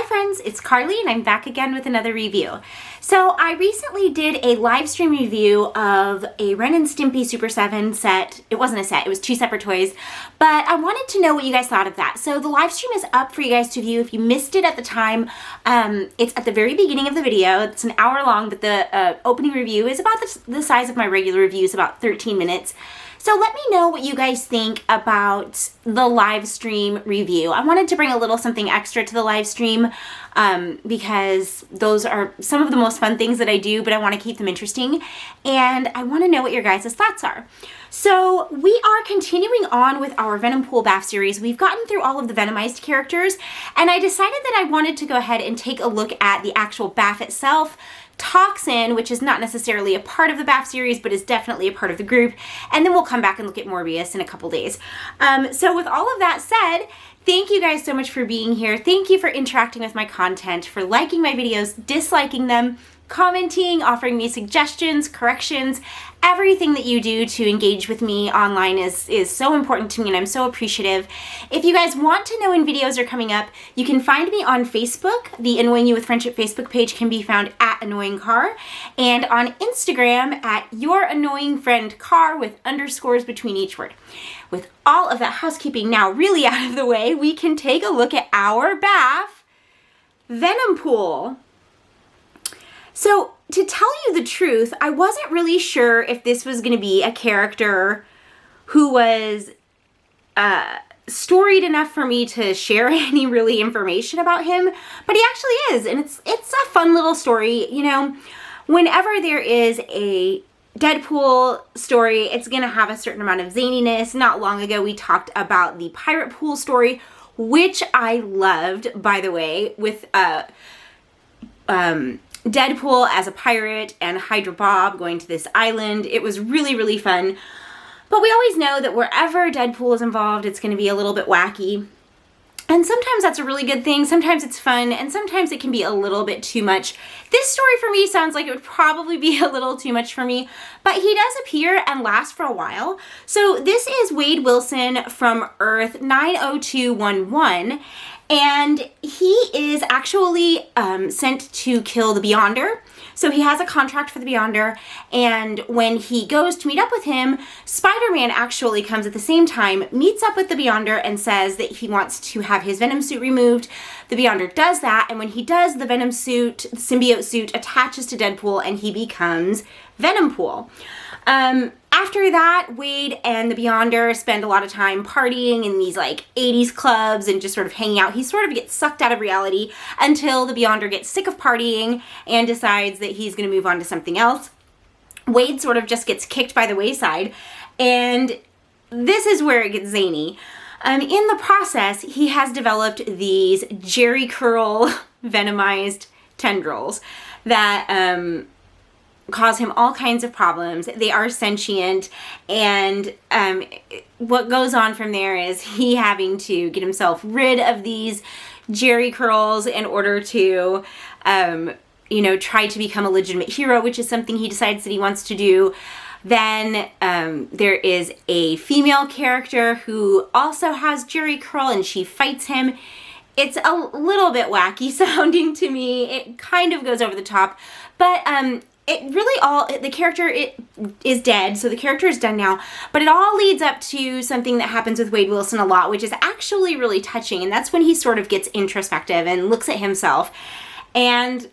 friends, it's Carly and I'm back again with another review. So I recently did a live stream review of a Ren and Stimpy Super 7 set. It wasn't a set, it was two separate toys, but I wanted to know what you guys thought of that. So the live stream is up for you guys to view. If you missed it at the time, it's at the very beginning of the video. It's an hour long, but the opening review is about the size of my regular reviews, about 13 minutes. So let me know what you guys think about the live stream review. I wanted to bring a little something extra to the live stream because those are some of the most fun things that I do, but I want to keep them interesting. And I want to know what your guys' thoughts are. So we are continuing on with our Venompool BAF series. We've gotten through all of the Venomized characters, and I decided that I wanted to go ahead and take a look at the actual BAF itself, Toxin, which is not necessarily a part of the BAF series, but is definitely a part of the group, and then we'll come back and look at Morbius in a couple days. So with all of that said, thank you guys so much for being here. Thank you for interacting with my content, for liking my videos, disliking them, commenting, offering me suggestions, corrections. Everything that you do to engage with me online is so important to me, and I'm so appreciative. If you guys want to know when videos are coming up, you can find me on Facebook. The Annoying You with Friendship Facebook page can be found at Annoying Car, and on Instagram at Your Annoying Friend Car with underscores between each word. With all of that housekeeping now really out of the way, we can take a look at our BAF, Venompool. So, to tell you the truth, I wasn't really sure if this was going to be a character who was storied enough for me to share any really information about him, but he actually is, and it's a fun little story. You know, whenever there is a Deadpool story, it's going to have a certain amount of zaniness. Not long ago, we talked about the Pirate Pool story, which I loved, by the way, with Deadpool as a pirate and Hydra Bob going to this island. It was really, really fun. But we always know that wherever Deadpool is involved, it's going to be a little bit wacky. And sometimes that's a really good thing. Sometimes it's fun, and sometimes it can be a little bit too much. This story for me sounds like it would probably be a little too much for me, but he does appear and last for a while. So this is Wade Wilson from Earth 90211. And he is actually sent to kill the Beyonder. So he has a contract for the Beyonder, and when he goes to meet up with him, Spider-Man actually comes at the same time, meets up with the Beyonder, and says that he wants to have his Venom suit removed. The Beyonder does that, and when he does, the Venom suit, symbiote suit, attaches to Deadpool, and he becomes Venompool. After that, Wade and the Beyonder spend a lot of time partying in these like 80s clubs and just sort of hanging out. He sort of gets sucked out of reality until the Beyonder gets sick of partying and decides that he's going to move on to something else. Wade sort of just gets kicked by the wayside, and this is where it gets zany. In the process, he has developed these Jerry Curl venomized tendrils that cause him all kinds of problems. They are sentient, and what goes on from there is he having to get himself rid of these Jerry curls in order to try to become a legitimate hero, which is something he decides that he wants to do. Then there is a female character who also has Jerry curl, and she fights him. It's a little bit wacky sounding to me. It kind of goes over the top, but it really the character is dead, so the character is done now, but it all leads up to something that happens with Wade Wilson a lot, which is actually really touching, and that's when he sort of gets introspective and looks at himself, and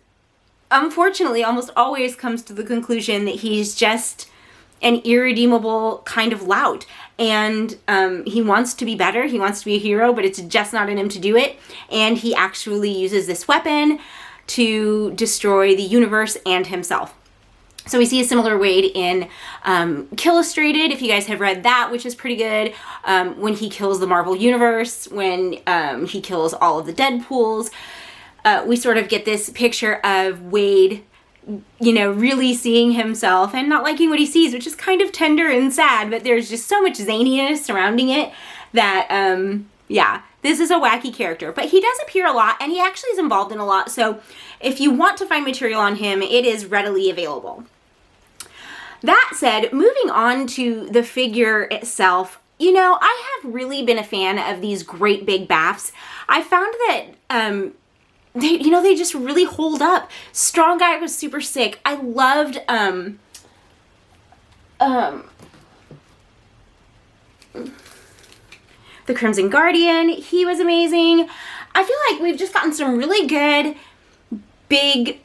unfortunately almost always comes to the conclusion that he's just an irredeemable kind of lout, and he wants to be better, he wants to be a hero, but it's just not in him to do it, and he actually uses this weapon to destroy the universe and himself. So we see a similar Wade in Killustrated, if you guys have read that, which is pretty good, when he kills the Marvel Universe, when he kills all of the Deadpools. We sort of get this picture of Wade, really seeing himself and not liking what he sees, which is kind of tender and sad, but there's just so much zaniness surrounding it that, this is a wacky character. But he does appear a lot, and he actually is involved in a lot, so if you want to find material on him, it is readily available. That said, moving on to the figure itself, I have really been a fan of these great big BAFs. I found that they just really hold up. Strong Guy was super sick. I loved, the Crimson Guardian. He was amazing. I feel like we've just gotten some really good, big,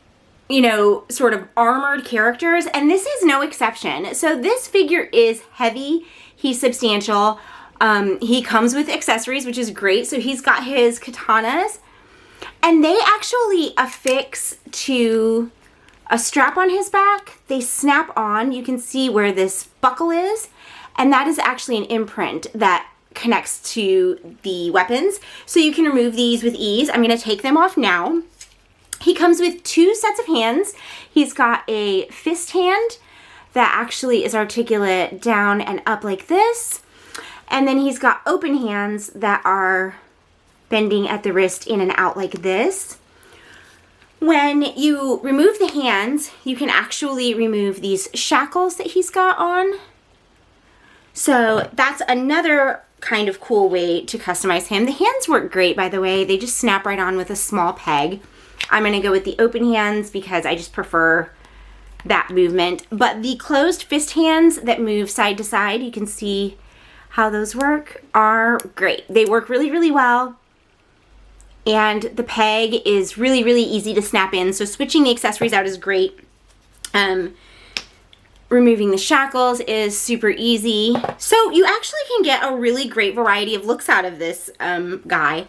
sort of armored characters, and this is no exception. So this figure is heavy. He's substantial. He comes with accessories, which is great. So he's got his katanas, and they actually affix to a strap on his back. They snap on. You can see where this buckle is, and that is actually an imprint that connects to the weapons. So you can remove these with ease. I'm going to take them off now. He comes with 2 sets of hands. He's got a fist hand that actually is articulate down and up like this. And then he's got open hands that are bending at the wrist in and out like this. When you remove the hands, you can actually remove these shackles that he's got on. So that's another kind of cool way to customize him. The hands work great, by the way. They just snap right on with a small peg. I'm going to go with the open hands because I just prefer that movement. But the closed fist hands that move side to side, you can see how those work, are great. They work really, really well. And the peg is really, really easy to snap in. So switching the accessories out is great. Removing the shackles is super easy. So you actually can get a really great variety of looks out of this guy,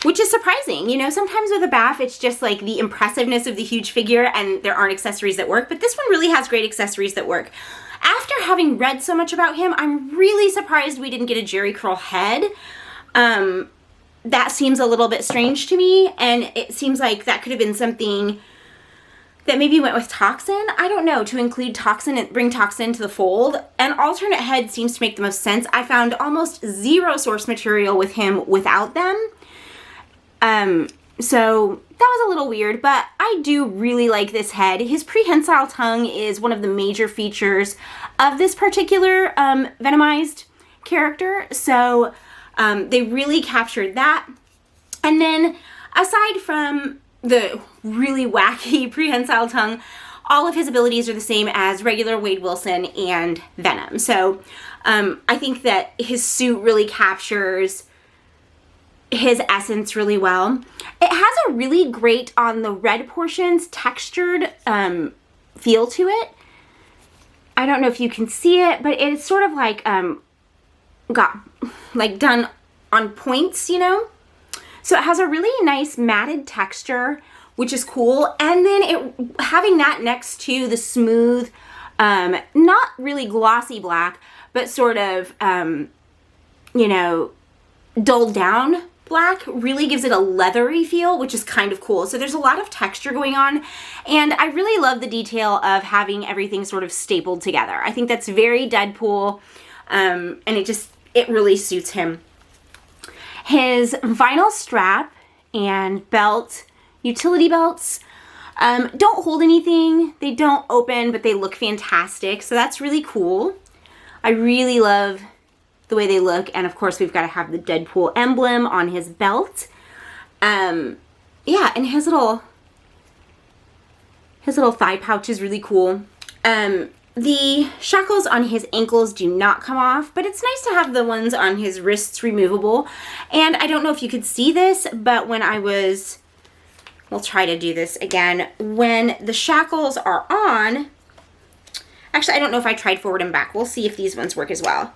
which is surprising. Sometimes with a BAF, it's just like the impressiveness of the huge figure and there aren't accessories that work, but this one really has great accessories that work. After having read so much about him, I'm really surprised we didn't get a Jerry Curl head. That seems a little bit strange to me, and it seems like that could have been something that maybe went with Toxin. I don't know, to include Toxin and bring Toxin to the fold. An alternate head seems to make the most sense. I found almost 0 source material with him without them. So that was a little weird, but I do really like this head. His prehensile tongue is one of the major features of this particular Venomized character. So they really captured that. And then aside from the really wacky prehensile tongue, all of his abilities are the same as regular Wade Wilson and Venom. So I think that his suit really captures his essence really well. It has a really great, on the red portions, textured feel to it. I don't know if you can see it, but it's sort of like got like done on points, So it has a really nice matted texture, which is cool. And then it having that next to the smooth, not really glossy black, but sort of, dulled down black really gives it a leathery feel, which is kind of cool. So there's a lot of texture going on, and I really love the detail of having everything sort of stapled together. I think that's very Deadpool, and it really suits him. His vinyl strap and belt, utility belts, don't hold anything. They don't open, but they look fantastic. So that's really cool. I really love the way they look. And of course, we've got to have the Deadpool emblem on his belt. Yeah, and his little thigh pouch is really cool. The shackles on his ankles do not come off, but it's nice to have the ones on his wrists removable. And I don't know if you could see this, but we'll try to do this again. When the shackles are on, actually, I don't know if I tried forward and back. We'll see if these ones work as well.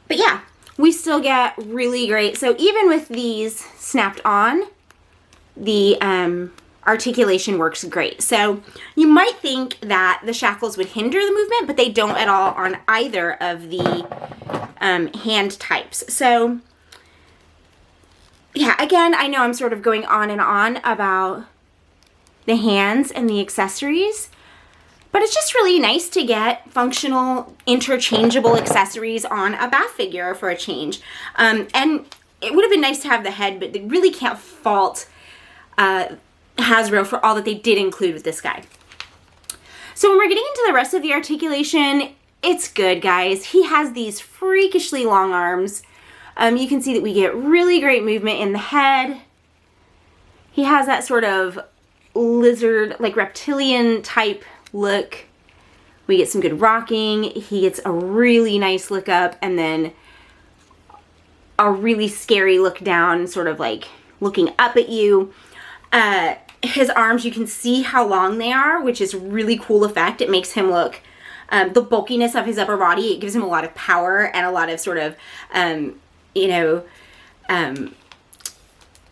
But yeah, we still get really great. So even with these snapped on, the articulation works great. So you might think that the shackles would hinder the movement, but they don't at all on either of the hand types. So yeah, again, I know I'm sort of going on and on about the hands and the accessories, but it's just really nice to get functional, interchangeable accessories on a BAF figure for a change. And it would have been nice to have the head, but they really can't fault Hasbro for all that they did include with this guy. So when we're getting into the rest of the articulation, it's good, guys. He has these freakishly long arms. You can see that we get really great movement in the head. He has that sort of lizard, like reptilian type look. We get some good rocking. He gets a really nice look up and then a really scary look down, sort of like looking up at you. His arms, you can see how long they are, which is a really cool effect. It makes him look, the bulkiness of his upper body, it gives him a lot of power and a lot of sort of,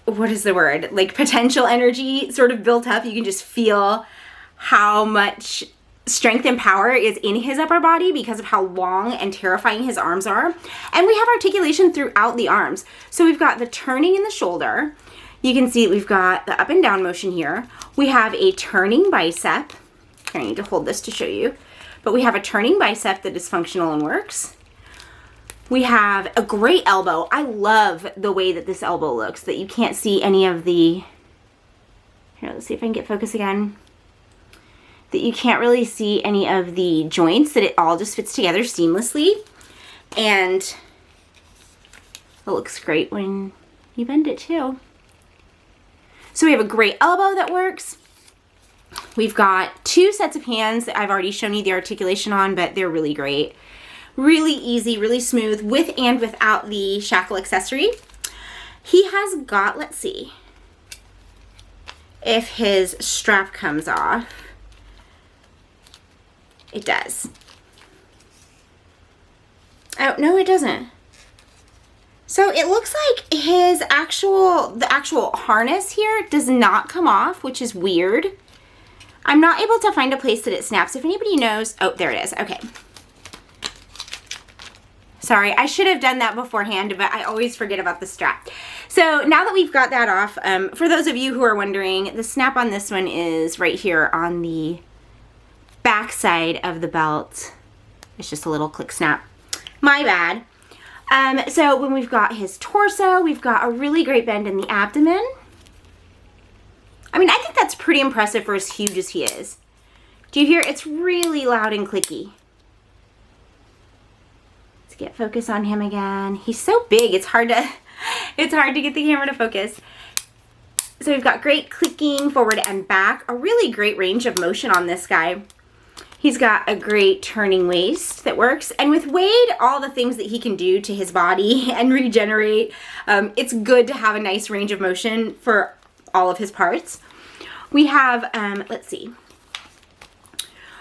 what is the word? Like potential energy sort of built up. You can just feel how much strength and power is in his upper body because of how long and terrifying his arms are. And we have articulation throughout the arms. So we've got the turning in the shoulder. You can see we've got the up and down motion here. We have a turning bicep. I need to hold this to show you. But we have a turning bicep that is functional and works. We have a great elbow. I love the way that this elbow looks, that you can't see any of the, here, let's see if I can get focus again. That you can't really see any of the joints, that it all just fits together seamlessly. And it looks great when you bend it too. So we have a great elbow that works. We've got 2 sets of hands that I've already shown you the articulation on, but they're really great. Really easy, really smooth, with and without the shackle accessory. He has got, let's see if his strap comes off. It does. Oh, no, it doesn't. So it looks like the actual harness here does not come off, which is weird. I'm not able to find a place that it snaps. If anybody knows, oh, there it is. Okay. Sorry, I should have done that beforehand, but I always forget about the strap. So now that we've got that off, for those of you who are wondering, the snap on this one is right here on the back side of the belt. It's just a little click snap. My bad. So when we've got his torso, we've got a really great bend in the abdomen. I mean, I think that's pretty impressive for as huge as he is. Do you hear? It's really loud and clicky. Let's get focus on him again. He's so big, it's hard to get the camera to focus. So we've got great clicking forward and back, a really great range of motion on this guy. He's got a great turning waist that works. And with Wade, all the things that he can do to his body and regenerate, it's good to have a nice range of motion for all of his parts. We have, let's see,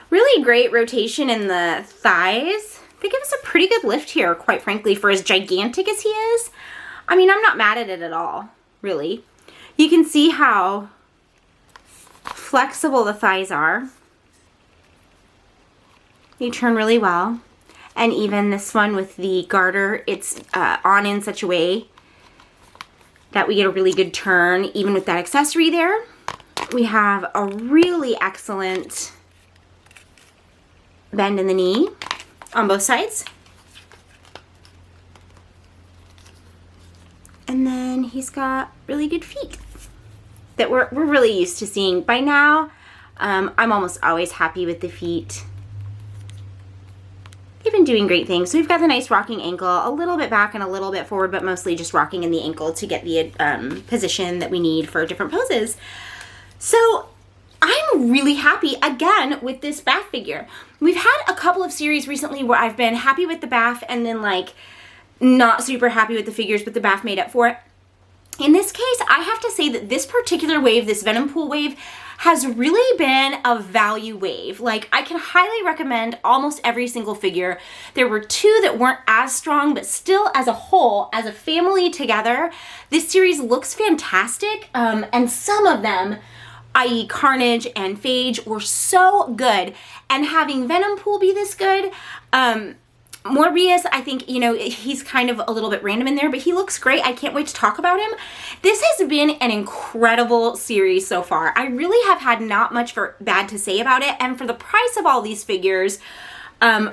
really great rotation in the thighs. They give us a pretty good lift here, quite frankly, for as gigantic as he is. I mean, I'm not mad at it at all, really. You can see how flexible the thighs are. They turn really well. And even this one with the garter, it's on in such a way that we get a really good turn, even with that accessory there. We have a really excellent bend in the knee on both sides. And then he's got really good feet that we're really used to seeing. By now, I'm almost always happy with the feet. They've been doing great things. So we've got the nice rocking ankle, a little bit back and a little bit forward, but mostly just rocking in the ankle to get the position that we need for different poses. So I'm really happy, again, with this bath figure. We've had a couple of series recently where I've been happy with the bath and then like not super happy with the figures, but the bath made up for it. In this case, I have to say that this particular wave, this Venompool wave, has really been a value wave. Like, I can highly recommend almost every single figure. There were 2 that weren't as strong, but still as a whole, as a family together, this series looks fantastic. And some of them, i.e. Carnage and Phage, were so good. And having Venompool be this good, Morbius, I think, you know, he's kind of a little bit random in there, but he looks great. I can't wait to talk about him. This has been an incredible series so far. I really have had not much bad to say about it, and for the price of all these figures,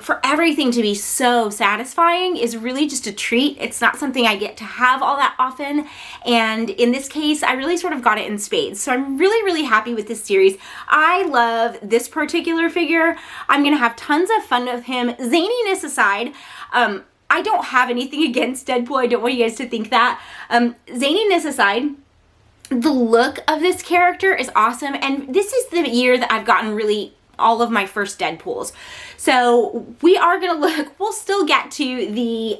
for everything to be so satisfying is really just a treat. It's not something I get to have all that often, and in this case, I really sort of got it in spades. So I'm really, really happy with this series. I love this particular figure. I'm gonna have tons of fun with him. Zaniness aside, I don't have anything against Deadpool. I don't want you guys to think that. Zaniness aside, The look of this character is awesome, and this is the year that I've gotten really all of my first Deadpools. So we are gonna look, we'll still get to the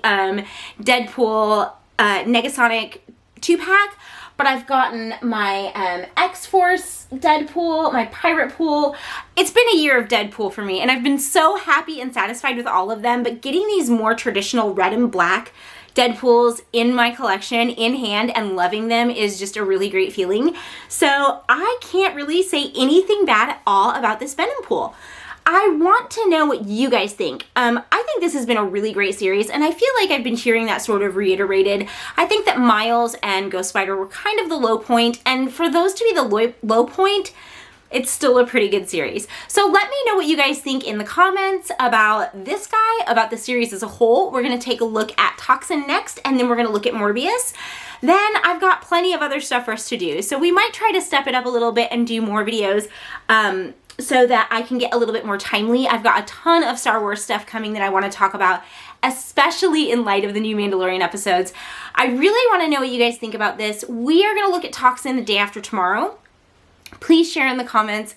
Deadpool Negasonic 2-pack, but I've gotten my X-Force Deadpool, my Pirate Pool. It's been a year of Deadpool for me, and I've been so happy and satisfied with all of them, but getting these more traditional red and black Deadpools in my collection in hand and loving them is just a really great feeling. So I can't really say anything bad at all about this Venompool. I want to know what you guys think. I think this has been a really great series, and I feel like I've been hearing that sort of reiterated. I think that Miles and Ghost Spider were kind of the low point, and for those to be the low point, it's still a pretty good series. So let me know what you guys think in the comments about this guy, about the series as a whole. We're gonna take a look at Toxin next, and then we're gonna look at Morbius. Then I've got plenty of other stuff for us to do. So we might try to step it up a little bit and do more videos so that I can get a little bit more timely. I've got a ton of Star Wars stuff coming that I wanna talk about, especially in light of the new Mandalorian episodes. I really wanna know what you guys think about this. We are gonna look at Toxin the day after tomorrow. Please share in the comments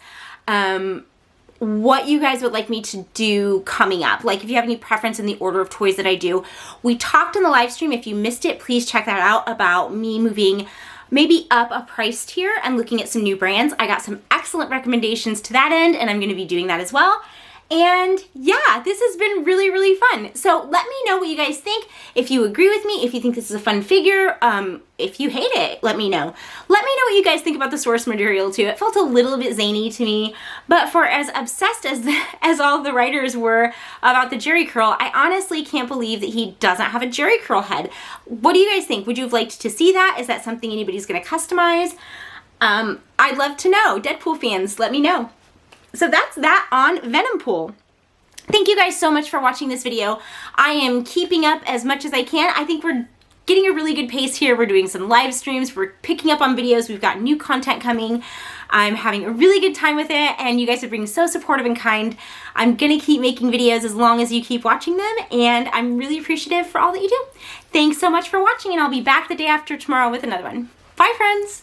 what you guys would like me to do coming up. Like if you have any preference in the order of toys that I do. We talked in the live stream. If you missed it, please check that out, about me moving maybe up a price tier and looking at some new brands. I got some excellent recommendations to that end, and I'm going to be doing that as well. And yeah, this has been really, really fun. So let me know what you guys think. If you agree with me, if you think this is a fun figure, if you hate it, let me know. Let me know what you guys think about the source material too. It felt a little bit zany to me, but for as obsessed as all of the writers were about the Jerry curl, I honestly can't believe that he doesn't have a Jerry curl head. What do you guys think? Would you have liked to see that? Is that something anybody's gonna customize? I'd love to know. Deadpool fans, let me know. So that's that on Venompool. Thank you guys so much for watching this video. I am keeping up as much as I can. I think we're getting a really good pace here. We're doing some live streams. We're picking up on videos. We've got new content coming. I'm having a really good time with it, and you guys are being so supportive and kind. I'm gonna keep making videos as long as you keep watching them, and I'm really appreciative for all that you do. Thanks so much for watching, and I'll be back the day after tomorrow with another one. Bye, friends.